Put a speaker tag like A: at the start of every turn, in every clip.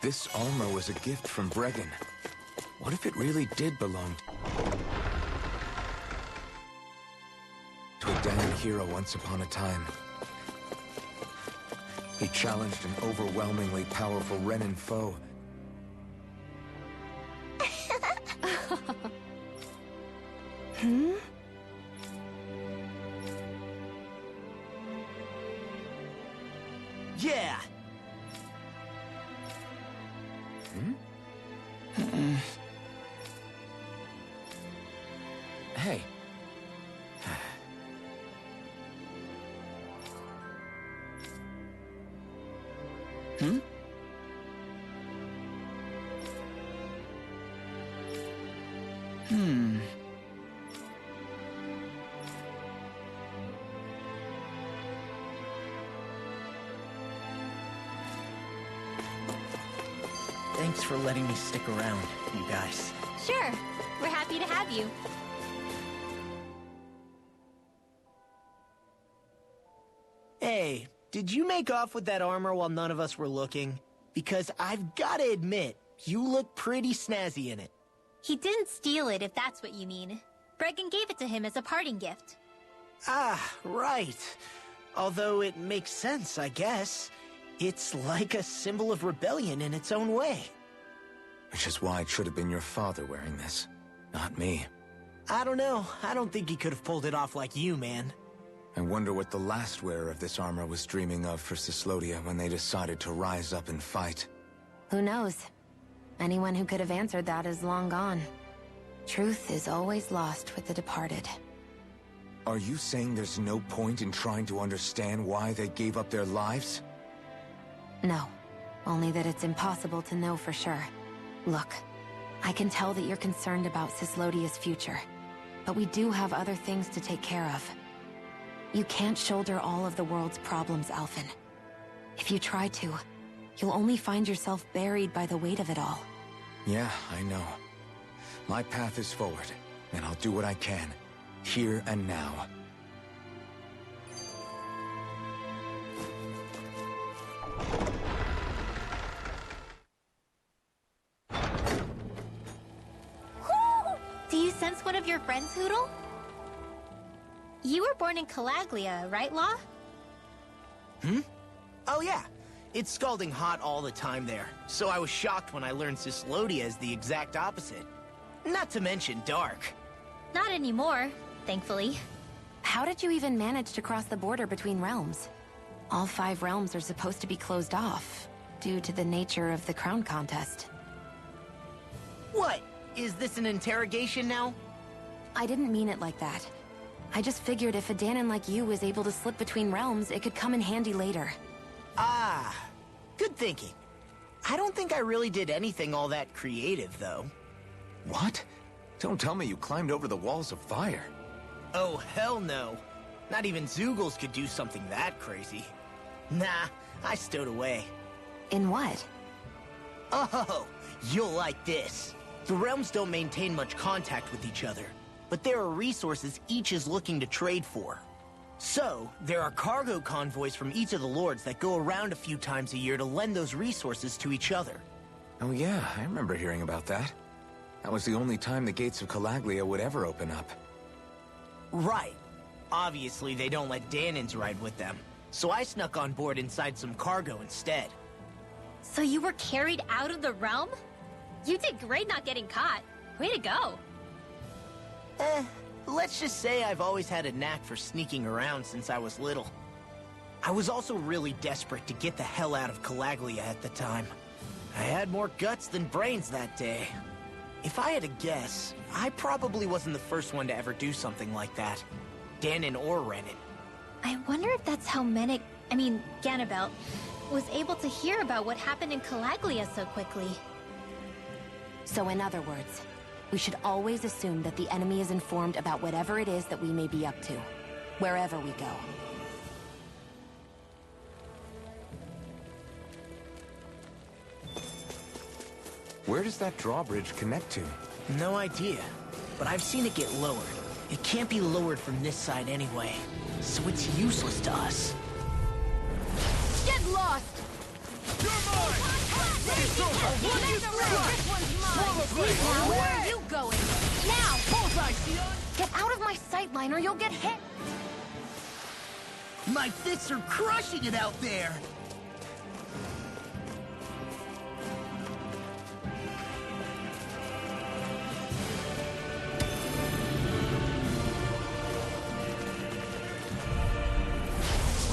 A: This armor was a gift from Bregan. What if it really did belong to a Danon hero once upon a time? He challenged an overwhelmingly powerful Renin foe.
B: Hmm?
C: Yeah!
A: Hey.
C: Hmm? Thanks for letting me stick around, you guys.
D: Sure. We're happy to have you.
C: Hey, did you make off with that armor while none of us were looking? Because I've gotta admit, you look pretty snazzy in it.
D: He didn't steal it, if that's what you mean. Bregan gave it to him as a parting gift.
C: Ah, right. Although it makes sense, I guess. It's like a symbol of rebellion in its own way.
A: Which is why it should have been your father wearing this, not me.
C: I don't know. I don't think he could have pulled it off like you, man.
A: I wonder what the last wearer of this armor was dreaming of for Cyslodia when they decided to rise up and fight.
B: Who knows? Anyone who could have answered that is long gone. Truth is always lost with the departed.
A: Are you saying there's no point in trying to understand why they gave up their lives?
B: No. Only that it's impossible to know for sure. Look, I can tell that you're concerned about Cyslodia's future. But we do have other things to take care of. You can't shoulder all of the world's problems, Alphen. If you try to, you'll only find yourself buried by the weight of it all.
A: Yeah, I know. My path is forward, and I'll do what I can, here and now.
D: Do you sense one of your friends, Hootle? You were born in Calaglia, right, Law?
C: Oh yeah. It's scalding hot all the time there, so I was shocked when I learned Cyslodia is the exact opposite. Not to mention dark.
D: Not anymore, thankfully.
B: How did you even manage to cross the border between realms? All 5 realms are supposed to be closed off, due to the nature of the crown contest.
C: What? Is this an interrogation now?
B: I didn't mean it like that. I just figured if a Danon like you was able to slip between realms, it could come in handy later.
C: Ah, good thinking. I don't think I really did anything all that creative, though.
A: What? Don't tell me you climbed over the walls of fire.
C: Oh, hell no. Not even Zoogles could do something that crazy. Nah, I stowed away.
B: In what?
C: Oh, you'll like this. The realms don't maintain much contact with each other, but there are resources each is looking to trade for. So, there are cargo convoys from each of the lords that go around a few times a year to lend those resources to each other.
A: Oh yeah, I remember hearing about that. That was the only time the gates of Calaglia would ever open up.
C: Right. Obviously, they don't let Danons ride with them, so I snuck on board inside some cargo instead.
D: So you were carried out of the realm? You did great not getting caught. Way to go.
C: Let's just say I've always had a knack for sneaking around since I was little. I was also really desperate to get the hell out of Calaglia at the time. I had more guts than brains that day. If I had to guess, I probably wasn't the first one to ever do something like that. Danon or Renin.
D: I wonder if that's how Ganabelt, was able to hear about what happened in Calaglia so quickly.
B: So in other words, we should always assume that the enemy is informed about whatever it is that we may be up to, wherever we go.
A: Where does that drawbridge connect to?
C: No idea, but I've seen it get lowered. It can't be lowered from this side anyway, so it's useless to us.
B: Get lost! Where are you going? Now!
C: Bullseye, Sion!
B: Get out of my sightline or you'll get hit!
C: My fists are crushing it out there!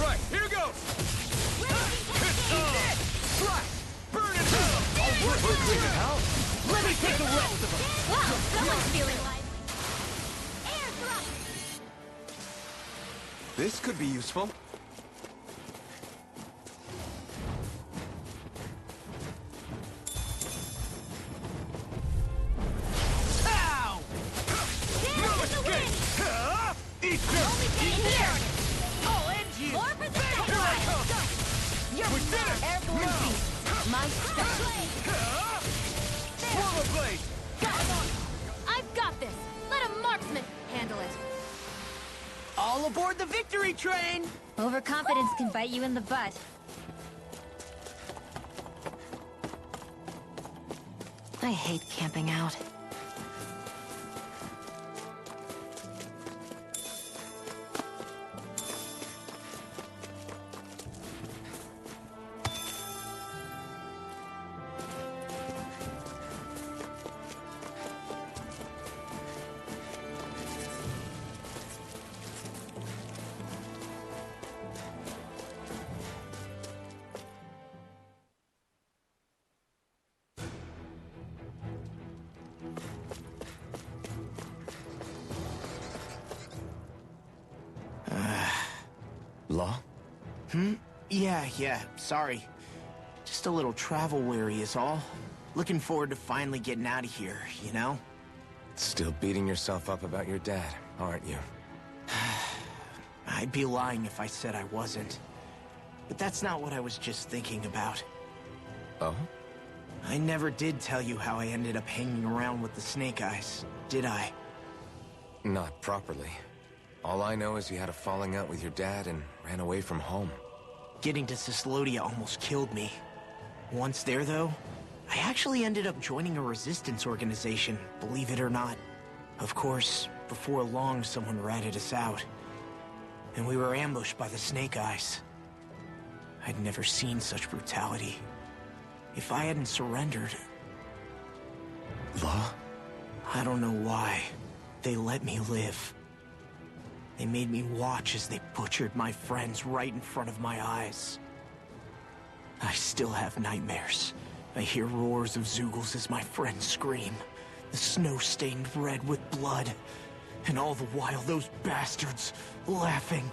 A: Right, here goes! Burn it down! How?
C: Let me take the rest of them!
D: Wow, someone's feeling like... Air thrust!
A: This could be useful.
C: Ow!
D: Down in the wind!
A: Eat
D: Only taking here!
C: I'll end you!
D: More for the second
A: Here I
D: round!
A: come!
B: You're
A: We did it!
B: airborne beast. My special.
A: Forward blade!
B: I've got this. Let a marksman handle it.
C: All aboard the victory train!
D: Overconfidence can bite you in the butt.
B: I hate camping out.
A: Law?
C: Yeah, sorry. Just a little travel weary is all. Looking forward to finally getting out of here, you know?
A: Still beating yourself up about your dad, aren't you?
C: I'd be lying if I said I wasn't. But that's not what I was just thinking about.
A: Oh?
C: I never did tell you how I ended up hanging around with the Snake Eyes, did I?
A: Not properly. All I know is you had a falling out with your dad and ran away from home.
C: Getting to Cyslodia almost killed me. Once there, though, I actually ended up joining a resistance organization, believe it or not. Of course, before long, someone ratted us out. And we were ambushed by the Snake Eyes. I'd never seen such brutality. If I hadn't surrendered...
A: Law?
C: I don't know why. They let me live. They made me watch as they butchered my friends right in front of my eyes. I still have nightmares. I hear roars of Zeugles as my friends scream. The snow stained red with blood. And all the while, those bastards laughing.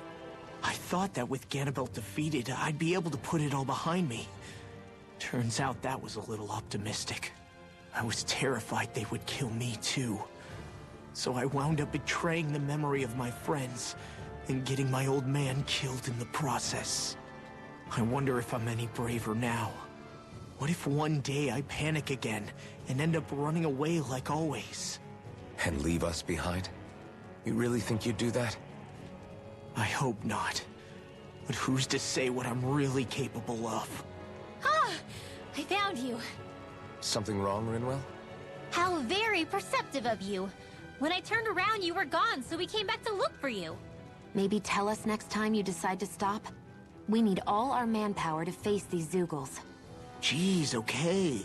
C: I thought that with Ganabelt defeated, I'd be able to put it all behind me. Turns out that was a little optimistic. I was terrified they would kill me too. So I wound up betraying the memory of my friends and getting my old man killed in the process. I wonder if I'm any braver now. What if one day I panic again and end up running away like always?
A: And leave us behind? You really think you'd do that?
C: I hope not. But who's to say what I'm really capable of?
D: Ah! I found you.
A: Something wrong, Rinwell?
D: How very perceptive of you. When I turned around, you were gone, so we came back to look for you.
B: Maybe tell us next time you decide to stop? We need all our manpower to face these Zeugles.
C: Jeez, okay.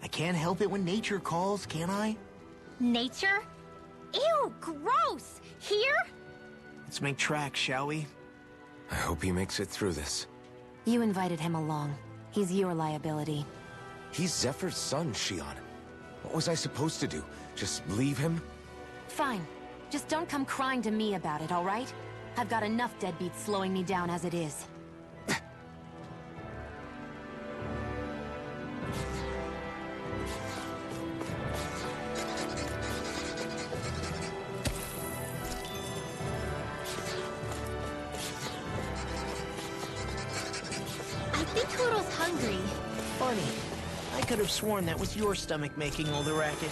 C: I can't help it when nature calls, can I?
D: Nature? Ew, gross! Here?
C: Let's make tracks, shall we?
A: I hope he makes it through this.
B: You invited him along. He's your liability.
A: He's Zephyr's son, Shion. What was I supposed to do? Just leave him?
B: Fine. Just don't come crying to me about it, all right? I've got enough deadbeats slowing me down as it is.
D: I think Toodle's hungry.
C: Funny. I could have sworn that was your stomach making all the racket.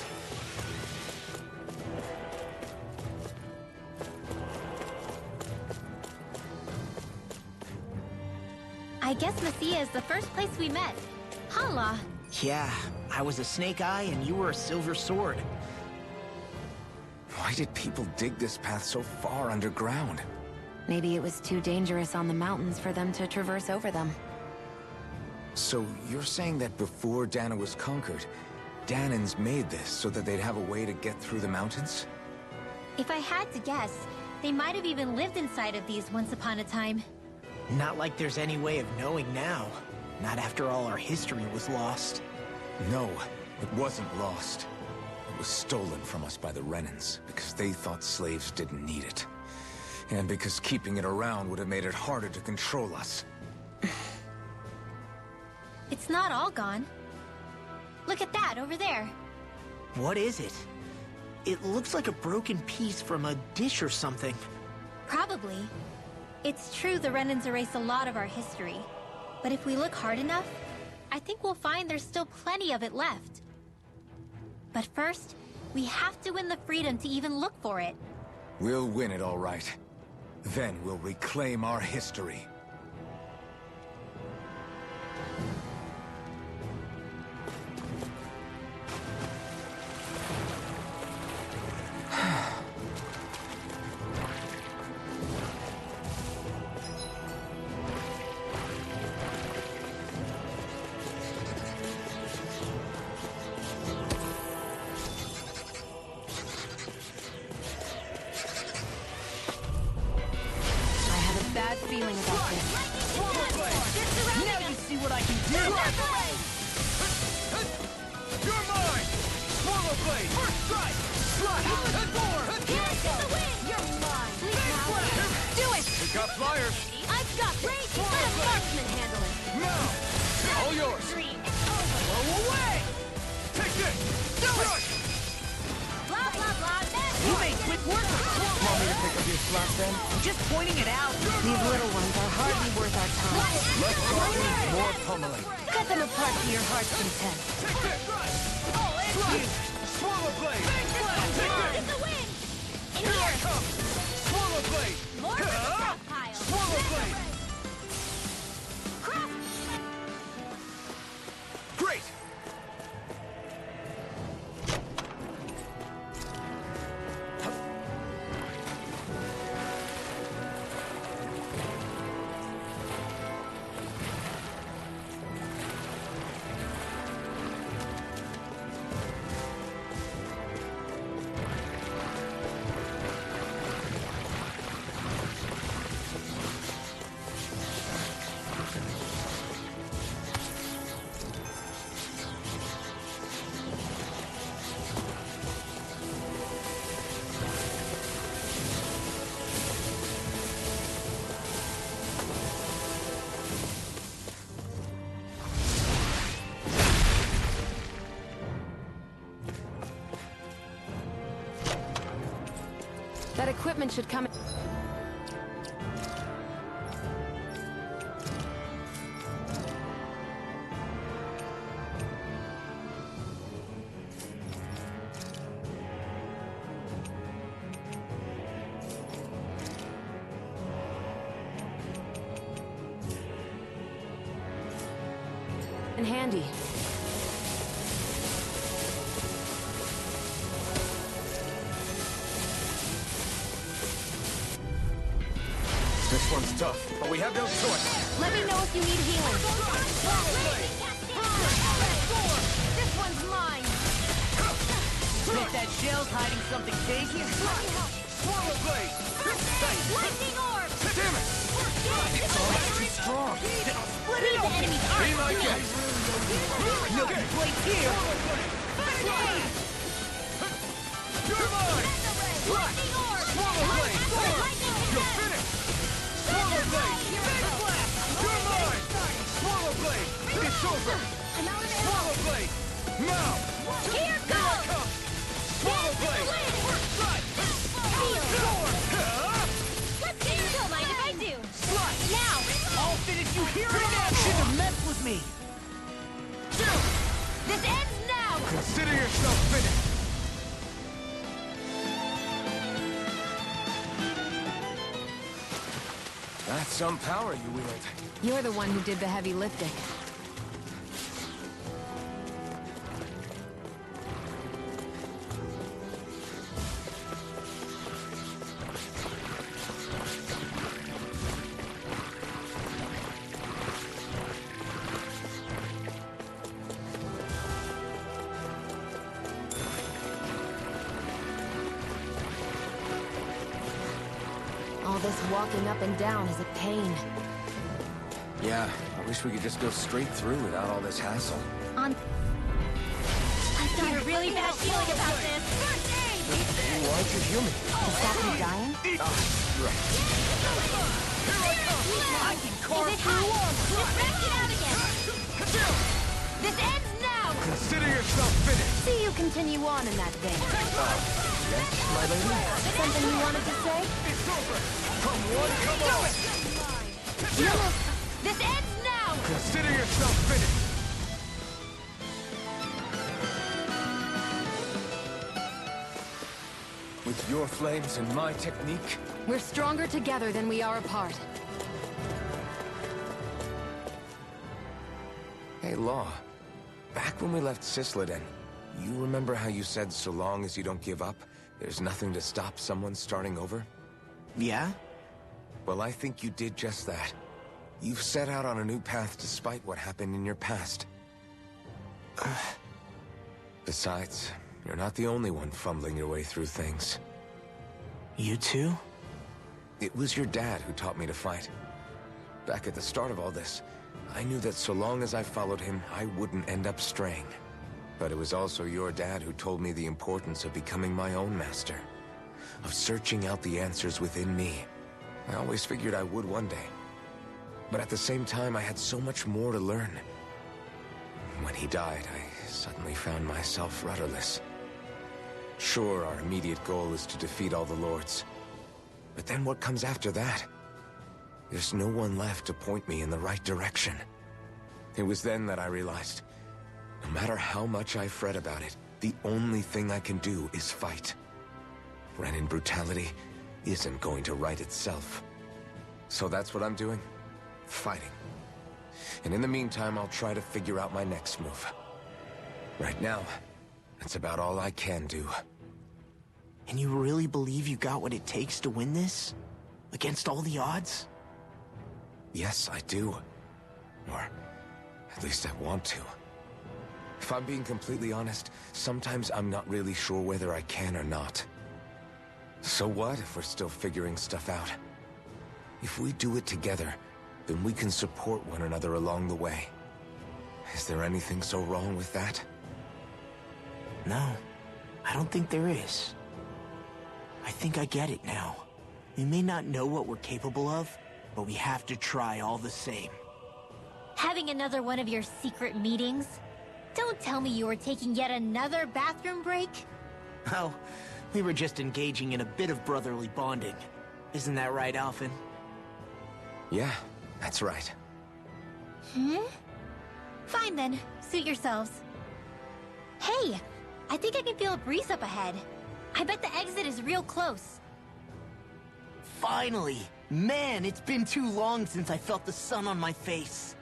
D: I guess Messia is the first place we met. Hala.
C: Yeah, I was a snake eye and you were a silver sword.
A: Why did people dig this path so far underground?
B: Maybe it was too dangerous on the mountains for them to traverse over them.
A: So you're saying that before Dana was conquered, Danans made this so that they'd have a way to get through the mountains?
D: If I had to guess, they might have even lived inside of these once upon a time.
C: Not like there's any way of knowing now. Not after all our history was lost.
A: No, it wasn't lost. It was stolen from us by the Renans, because they thought slaves didn't need it. And because keeping it around would have made it harder to control us.
D: It's not all gone. Look at that over there.
C: What is it? It looks like a broken piece from a dish or something.
D: Probably. It's true the Renans erased a lot of our history. But if we look hard enough, I think we'll find there's still plenty of it left. But first, we have to win the freedom to even look for it.
A: We'll win it, all right. Then we'll reclaim our history.
B: Bad feeling about this.
C: Now you see what I can do!
A: You're mine! Swallow blade! First strike! Slide! Head forward!
B: You're mine. Do it!
A: We got flyers!
B: I've got this. Let a marksman handle it.
A: Now! All yours! Blow away! Take this! Do it!
B: Blah, blah, blah.
C: You made quick work of it!
A: Want me to pick up your slot then?
C: Just pointing it out!
B: These little ones are hardly worth our time.
A: Let's start with more pummeling.
B: Cut them apart to your heart's content.
A: Take this! Oh, and you! Swallow blade!
D: Get the wind! In
A: Here I
D: here!
A: come! Swallow blade!
D: More for the stockpile!
A: Swallow blade! Great!
B: That equipment should come... in handy.
A: This one's tough, but we have no choice.
B: Let me know if you need healing. This one's mine.
C: Bet that shell's hiding something tasty.
A: Swallow blade!
D: Lightning orb!
A: Damn it! It's too strong.
C: Split it open!
D: Enemy's
A: Be
D: arm!
A: like it!
C: No blade here!
A: You're mine!
D: Lightning orb!
A: Swallow blade!
D: Lightning
A: You're finished! Swallow blade! You're mine! Swallow blade! It's over! Swallow blade! Now!
D: Here
A: I
D: goes!
A: come! Swallow blade! Strike!
D: Let's see! Don't mind if I do!
C: Slide!
D: Now!
C: I'll finish you here in action to mess with me!
D: This ends now!
A: Consider yourself finished! That's some power you wield.
B: You're the one who did the heavy lifting. walking up and down is a pain.
A: Yeah, I wish we could just go straight through without all this hassle.
D: I've got a really bad feeling about this. First aid!
A: Why aren't you human?
B: Is that you dying?
A: Right.
C: I can carve
D: Is it hot? Just rest it out again. This ends now!
A: Consider yourself finished!
B: See you continue on in that vein.
A: Yes, my lady?
B: Something you wanted to say?
A: It's over! Come one, come on!
D: This ends now!
A: Consider yourself finished! With your flames and my technique,
B: We're stronger together than we are apart.
A: Hey, Law. Back when we left Cisleden, you remember how you said so long as you don't give up, there's nothing to stop someone starting over?
C: Yeah?
A: Well, I think you did just that. You've set out on a new path despite what happened in your past. Besides, you're not the only one fumbling your way through things.
C: You too?
A: It was your dad who taught me to fight. Back at the start of all this, I knew that so long as I followed him, I wouldn't end up straying. But it was also your dad who told me the importance of becoming my own master. Of searching out the answers within me. I always figured I would one day. But at the same time, I had so much more to learn. When he died, I suddenly found myself rudderless. Sure, our immediate goal is to defeat all the lords. But then what comes after that? There's no one left to point me in the right direction. It was then that I realized, no matter how much I fret about it, the only thing I can do is fight. Renin brutality isn't going to right itself. So that's what I'm doing. Fighting. And in the meantime, I'll try to figure out my next move. Right now, that's about all I can do.
C: And you really believe you got what it takes to win this? Against all the odds?
A: Yes, I do. Or at least I want to. If I'm being completely honest, sometimes I'm not really sure whether I can or not. So what if we're still figuring stuff out? If we do it together, then we can support one another along the way. Is there anything so wrong with that?
C: No, I don't think there is. I think I get it now. We may not know what we're capable of, but we have to try all the same.
D: Having another one of your secret meetings? Don't tell me you were taking yet another bathroom break?
C: Oh, we were just engaging in a bit of brotherly bonding. Isn't that right, Alphen?
A: Yeah, that's right.
D: Fine then, suit yourselves. Hey, I think I can feel a breeze up ahead. I bet the exit is real close.
C: Finally! Man, it's been too long since I felt the sun on my face.